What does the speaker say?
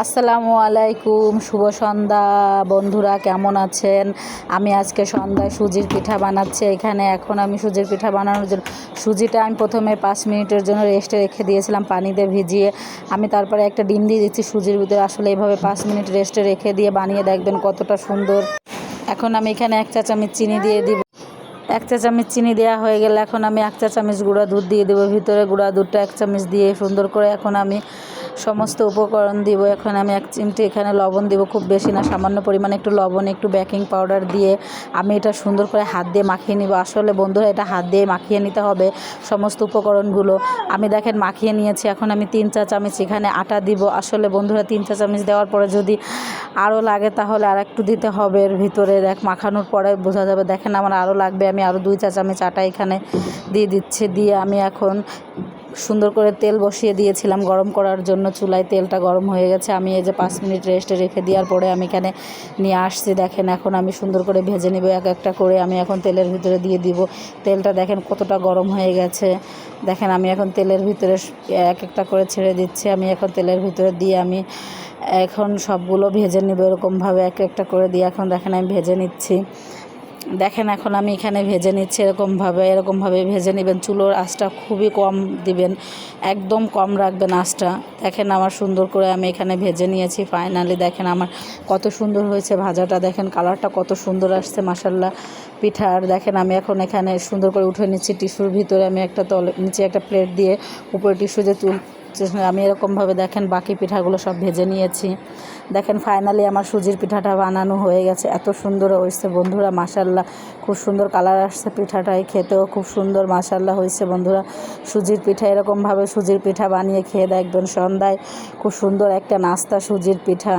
আসসালামু আলাইকুম, শুভ সন্ধ্যা বন্ধুরা, কেমন আছেন? আমি আজকে সন্ধ্যায় সুজির পিঠা বানাচ্ছি। এখন আমি সুজির পিঠা বানানোর জন্য সুজিটা আমি প্রথমে 5 মিনিটের জন্য রেস্টে রেখে দিয়েছিলাম পানিতে ভিজিয়ে। আমি তারপরে একটা ডিম দিয়ে দিচ্ছি সুজির ভিতরে। আসলে এভাবে 5 মিনিট রেস্টে রেখে দিয়ে বানিয়ে দেখবেন কতটা সুন্দর। এখন আমি এখানে 1 চা চামচ চিনি দিয়ে দিব। 1 চা চামচ চিনি দেওয়া হয়ে গেলে এখন আমি 1 চা চামচ গুঁড়া দুধ দিয়ে দেবো ভিতরে। গুঁড়া দুধটা 1 চামচ দিয়ে সুন্দর করে এখন আমি সমস্ত উপকরণ দিব। এখন আমি 1 চিমটি এখানে লবণ দিব, খুব বেশি না, সামান্য পরিমাণে একটু লবণ, একটু বেকিং পাউডার দিয়ে আমি এটা সুন্দর করে হাত দিয়ে মাখিয়ে নিব। আসলে বন্ধুরা, এটা হাত দিয়ে মাখিয়ে নিতে হবে সমস্ত উপকরণগুলো। আমি দেখেন মাখিয়ে নিয়েছি। এখন আমি 3 চা চামচ এখানে আটা দিব। আসলে বন্ধুরা, 3 চা চামচ দেওয়ার পরে যদি আরও লাগে তাহলে আর একটু দিতে হবে এর ভিতরে। মাখানোর পরে বোঝা যাবে। দেখেন আমার আরও লাগবে, আমি আরও 2 চা চামচ আটা এখানে দিয়ে দিচ্ছি। দিয়ে আমি এখন সুন্দর করে তেল বসিয়ে দিয়েছিলাম গরম করার জন্য চুলায়। তেলটা গরম হয়ে গেছে। আমি এই যে 5 মিনিট রেস্টে রেখে দেওয়ার পরে আমি এখানে নিয়ে আসছি। দেখেন এখন আমি সুন্দর করে ভেজে নেব এক একটা করে। আমি এখন তেলের ভিতরে দিয়ে দিব। তেলটা দেখেন কতটা গরম হয়ে গেছে। দেখেন আমি এখন তেলের ভিতরে এক একটা করে ছেড়ে দিচ্ছি। আমি এখন তেলের ভিতরে দিয়ে আমি এখন সবগুলো ভেজে নেব এরকমভাবে এক একটা করে দিয়ে। এখন দেখেন আমি ভেজে নিচ্ছি। দেখেন এখন আমি এখানে ভেজে নিচ্ছি এরকমভাবে ভেজে নেবেন। চুলোর আঁচটা খুবই কম দিবেন, একদম কম রাখবেন আঁচটা। দেখেন আমার সুন্দর করে আমি এখানে ভেজে নিয়েছি। ফাইনালি দেখেন আমার কত সুন্দর হয়েছে ভাজাটা। দেখেন কালারটা কত সুন্দর আসছে মাশাআল্লাহ পিঠার। দেখেন আমি এখন এখানে সুন্দর করে উঠে নিচ্ছি টিস্যুর ভিতরে। আমি একটা নিচে একটা প্লেট দিয়ে উপরে টিস্যু যে আমি এরকমভাবে দেখেন বাকি পিঠাগুলো সব ভেজে নিয়েছি। দেখেন ফাইনালি আমার সুজির পিঠাটা বানানো হয়ে গেছে। এত সুন্দর হয়েছে বন্ধুরা, মাশাআল্লাহ খুব সুন্দর কালার আসছে পিঠাটাই। খেতেও খুব সুন্দর মাশাআল্লাহ হয়েছে বন্ধুরা। সুজির পিঠা এরকমভাবে সুজির পিঠা বানিয়ে খেয়ে দেখবেন সন্ধ্যায়। খুব সুন্দর একটা নাস্তা সুজির পিঠা।